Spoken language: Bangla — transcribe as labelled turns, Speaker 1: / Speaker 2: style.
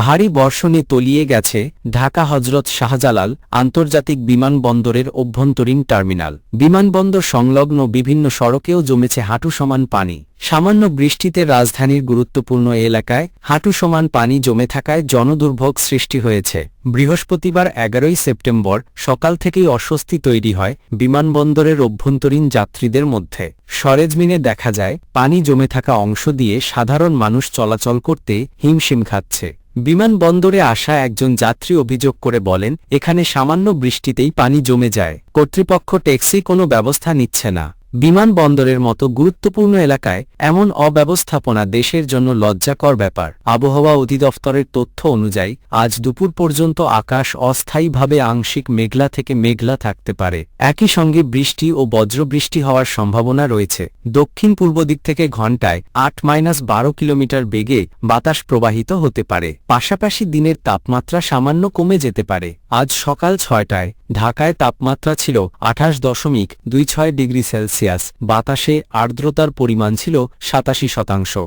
Speaker 1: ভারী বর্ষণে তলিয়ে গেছে ঢাকা হজরত শাহজালাল আন্তর্জাতিক বিমানবন্দরের অভ্যন্তরীণ টার্মিনাল। বিমানবন্দর সংলগ্ন বিভিন্ন সড়কেও জমেছে হাঁটু সমান পানি। সামান্য বৃষ্টিতে রাজধানীর গুরুত্বপূর্ণ এলাকায় হাঁটু সমান পানি জমে থাকায় জনদুর্ভোগ সৃষ্টি হয়েছে। বৃহস্পতিবার 11 সেপ্টেম্বর সকাল থেকেই অস্বস্তি তৈরি হয় বিমানবন্দরের অভ্যন্তরীণ যাত্রীদের মধ্যে। সরেজমিনে দেখা যায় পানি জমে থাকা অংশ দিয়ে সাধারণ মানুষ চলাচল করতে হিমশিম খাচ্ছে। বিমানবন্দরে আসা একজন যাত্রী অভিযোগ করে বলেন, এখানে সামান্য বৃষ্টিতেই পানি জমে যায়। কর্তৃপক্ষ ট্যাক্সি কোনো ব্যবস্থা নিচ্ছে না। বিমানবন্দরের মতো গুরুত্বপূর্ণ এলাকায় এমন অব্যবস্থাপনা দেশের জন্য লজ্জাকর ব্যাপার। আবহাওয়া অধিদপ্তরের তথ্য অনুযায়ী আজ দুপুর পর্যন্ত আকাশ অস্থায়ীভাবে আংশিক মেঘলা থেকে মেঘলা থাকতে পারে। একই সঙ্গে বৃষ্টি ও বজ্রবৃষ্টি হওয়ার সম্ভাবনা রয়েছে। দক্ষিণ পূর্ব দিক থেকে ঘণ্টায় ৮-১২ কিলোমিটার বেগে বাতাস প্রবাহিত হতে পারে। পাশাপাশি দিনের তাপমাত্রা সামান্য কমে যেতে পারে। আজ সকাল ৬টায় ঢাকায় তাপমাত্রা ছিল ২৮.২৬ ডিগ্রি সেলসিয়াস। বাতাসে আর্দ্রতার পরিমাণ ছিল ৮৭%।